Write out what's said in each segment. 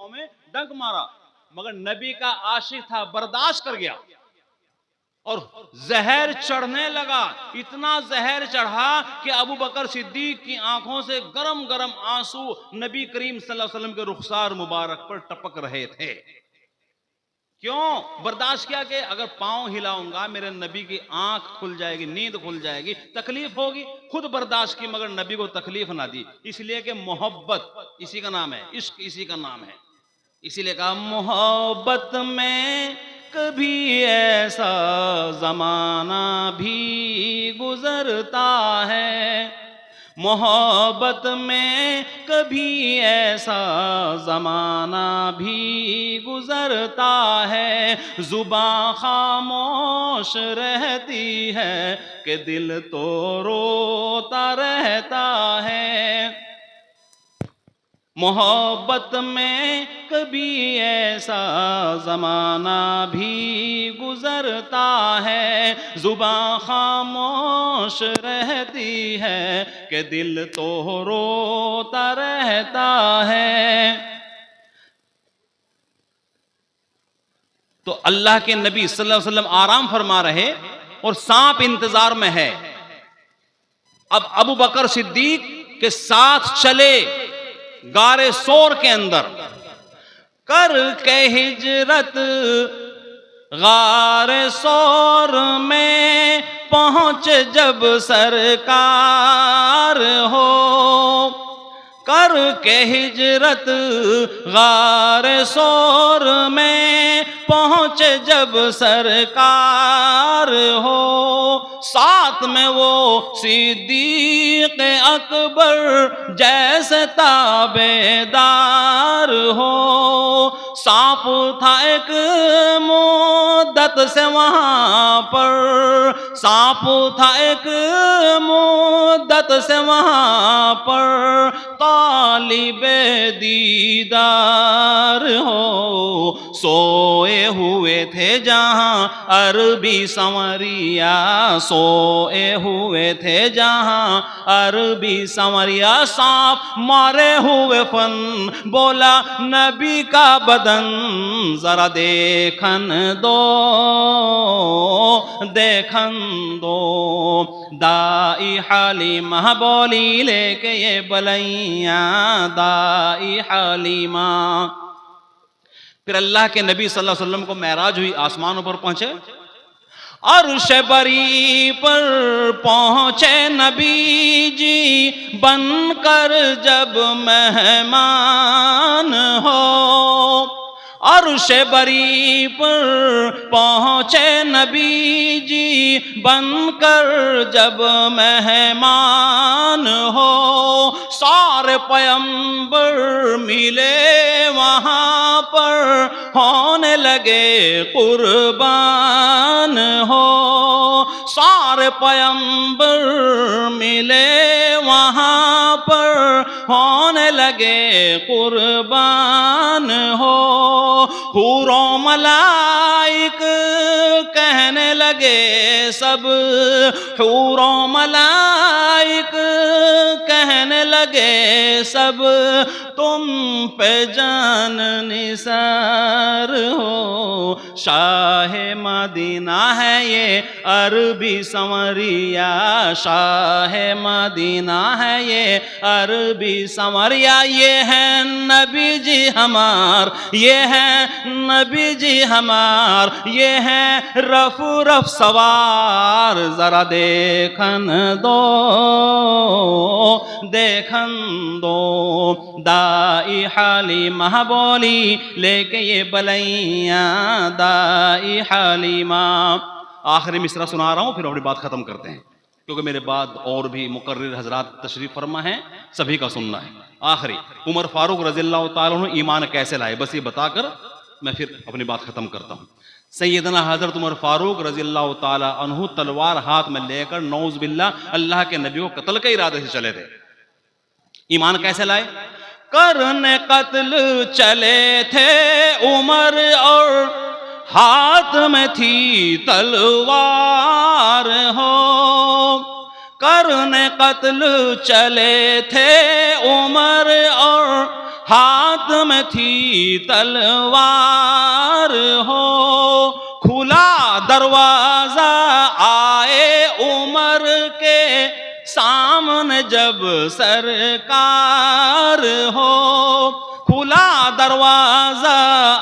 میں ڈنک مارا، مگر نبی کا عاشق تھا، برداشت کر گیا اور زہر چڑھنے لگا. اتنا زہر چڑھا کہ ابو بکر صدیق کی آنکھوں سے گرم گرم آنسو نبی کریم صلی اللہ علیہ وسلم کے رخسار مبارک پر ٹپک رہے تھے. کیوں برداشت کیا؟ کہ اگر پاؤں ہلاؤں گا میرے نبی کی آنکھ کھل جائے گی، نیند کھل جائے گی، تکلیف ہوگی. خود برداشت کی مگر نبی کو تکلیف نہ دی، اس لیے کہ محبت اسی کا نام ہے، عشق اسی کا نام ہے. اسی لیے کہا محبت میں کبھی ایسا زمانہ بھی گزرتا ہے، محبت میں کبھی ایسا زمانہ بھی گزرتا ہے، زباں خاموش رہتی ہے کہ دل تو روتا رہتا ہے. محبت میں کبھی ایسا زمانہ بھی گزرتا ہے، زباں خاموش رہتی ہے کہ دل تو روتا رہتا ہے. تو اللہ کے نبی صلی اللہ علیہ وسلم آرام فرما رہے اور سانپ انتظار میں ہے. اب ابو بکر صدیق کے ساتھ چلے غار سور کے اندر، کر کے ہجرت غار سور میں پہنچ جب سرکار ہو، کر کے ہجرت غار سور میں پہنچ جب سرکار ہو، ساتھ میں وہ صدیق اکبر جیسے تابعدار ہو. سانپ تھا ایک مدت سے وہاں پر، سانپ تھا ایک مدت سے وہاں پر، طالب دیدار ہو. سوئے ہوئے تھے جہاں عربی سنوریا، سوئے ہوئے تھے جہاں عربی سنوریا، سانپ مارے ہوئے فن بولا نبی کا بدن ذرا دیکھن دو، دیکھن دو. دائی حلیمہ بولی لے کے یہ بلیاں، دائی حلیمہ. پھر اللہ کے نبی صلی اللہ علیہ وسلم کو معراج ہوئی، آسمانوں پر پہنچے، عرش بری پر پہنچے نبی جی بن کر جب مہمان ہو، عرش بری پر پہنچے نبی جی بن کر جب مہمان ہو، سارے پیغمبر ملے وہاں پر ہونے لگے قربان ہو، سارے پیغمبر ملے وہاں پر ہونے لگے قربان ہو. حور و ملائک کہنے لگے سب، حور و ملائک کہنے لگے سب، تم پہ جان نثار ہو. شاہ مدینہ ہے یہ عربی سنوریا، شاہ مدینہ ہے یہ عربی سنوریا. یہ ہے نبی جی ہمار، یہ ہے نبی جی ہمار، یہ ہے رف رف سوار. ذرا دیکھن دو، دیکھن دو. دائی حلیمہ بولی لے کے یہ بلیاں، دائی حلیمہ. آخری مصرع سنا رہا ہوں پھر اپنی بات ختم کرتے ہیں، کیونکہ میرے بعد اور بھی مقرر حضرات تشریف فرما ہیں، سبھی کا سننا ہے. آخری عمر فاروق رضی اللہ تعالیٰ عنہ ایمان کیسے لائے، بس یہ بتا کر میں پھر اپنی بات ختم کرتا ہوں. سیدنا حضرت عمر فاروق رضی اللہ تعالیٰ عنہ تلوار ہاتھ میں لے کر نعوذ باللہ اللہ کے نبی کو قتل کے ارادے سے چلے تھے. ایمان کیسے لائے؟ کرنے قتل چلے تھے عمر اور ہاتھ میں تھی تلوار ہو، کرنے قتل چلے تھے عمر اور ہاتھ میں تھی تلوار ہو، کھلا دروازہ آئے عمر کے سامنے جب سرکار ہو، کھلا دروازہ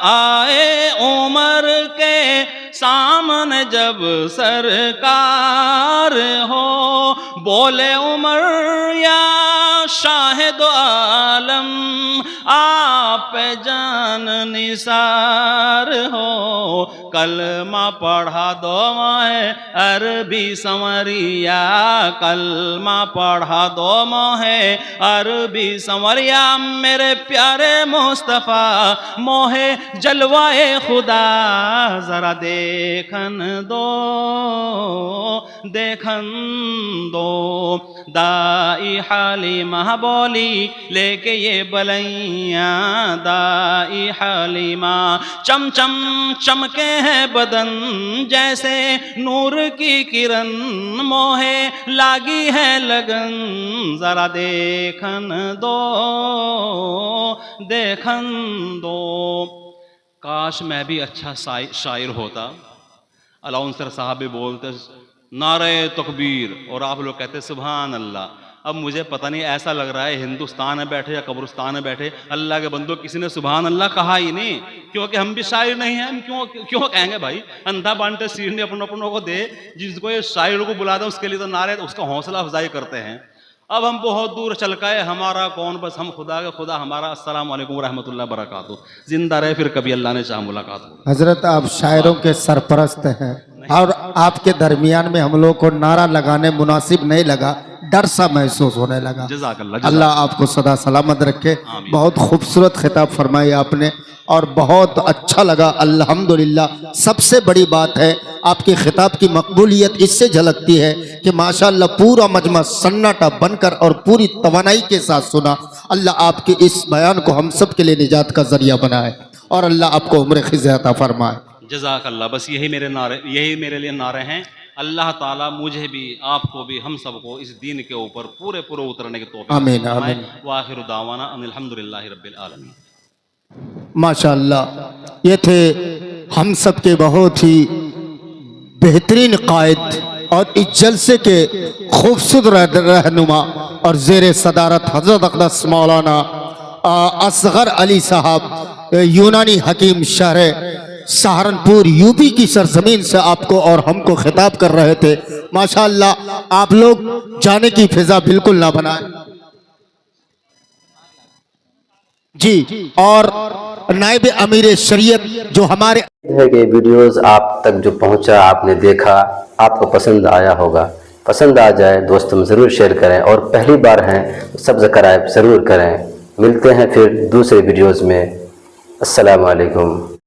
آئے عمر کے سامنے جب سرکار ہو، بولے عمر یا شاہد عالم آپ پہ جان نثار ہو، کلمہ پڑھا دو ماہ عربی سنوریا، کلمہ پڑھا دو ماہ عربی سنوریا، میرے پیارے مصطفیٰ موہ جلوائے خدا ذرا دیکھن دو، دیکھن دو، دائی حلیمہ بولی لے کے یہ بلیاں، دائی حلیمہ چم چم چمکے ہیں بدن جیسے نور کی کرن، موہے لاگی ہے لگن ذرا دیکھن دو، دیکھن دو۔ کاش میں بھی اچھا شاعر ہوتا۔ الاؤنسر صاحب بھی بولتے نعرہ تکبیر اور آپ لوگ کہتے سبحان اللہ۔ اب مجھے پتہ نہیں، ایسا لگ رہا ہے ہندوستان میں بیٹھے یا قبرستان میں بیٹھے اللہ کے بندوں کسی نے سبحان اللہ کہا ہی نہیں، کیونکہ ہم بھی شاعر نہیں ہیں، ہم کیوں کہیں گے بھائی؟ اندھا بانٹے سیڑھنے اپنوں کو دے، جس کو یہ شاعر کو بلا دے اس کے لیے تو نعرے اس کا حوصلہ افزائی کرتے ہیں۔ اب ہم بہت دور چل گئے، ہمارا کون، بس ہم خدا کا خدا ہمارا۔ السلام علیکم ورحمۃ اللہ وبرکاتہ۔ زندہ رہے، پھر کبھی اللہ نے چاہا ملاقات ہو۔ حضرت آپ شاعروں کے سرپرست ہیں اور آپ کے درمیان میں ہم لوگ کو نعرہ لگانے مناسب نہیں لگا، ڈر سا محسوس ہونے لگا۔ جزاک اللہ، اللہ آپ کو سدا سلامت رکھے۔ بہت خوبصورت خطاب فرمائی آپ نے اور بہت اچھا لگا الحمدللہ۔ سب سے بڑی بات ہے آپ کی خطاب کی مقبولیت اس سے جھلکتی ہے کہ ماشاءاللہ پورا مجمع سناٹا بن کر اور پوری توانائی کے ساتھ سنا۔ اللہ آپ کے اس بیان کو ہم سب کے لیے نجات کا ذریعہ بنائے اور اللہ آپ کو عمر خزہ عطا فرمائے۔ جزاک اللہ۔ بس یہی میرے لیے نعرے ہیں۔ اللہ تعالیٰ مجھے بھی، آپ کو بھی، ہم سب کو اس دین کے اوپر پورے اترنے کے توفیق آمین فرمائے۔ آمین۔ وآخر دعوانا ان الحمدللہ رب العالمین۔ ماشاءاللہ یہ تھے ہم سب کے بہت ہی بہترین قائد اور اس جلسے کے خوبصورت رہنما اور زیر صدارت حضرت اقدس مولانا اصغر علی صاحب، یونانی حکیم، شہر سہارنپور یو پی کی سرزمین سے آپ کو اور ہم کو خطاب کر رہے تھے۔ ماشاءاللہ آپ لوگ جانے کی فضا بالکل نہ بنائیں جی۔ اور نائب امیر شریعت جو ہمارے ہے کہ ویڈیوز آپ تک جو پہنچا، آپ نے دیکھا، آپ کو پسند آیا ہوگا۔ پسند آ جائے دوستوں میں ضرور شیئر کریں، اور پہلی بار ہیں سبسکرائب ضرور کریں۔ ملتے ہیں پھر دوسرے ویڈیوز میں۔ السلام علیکم۔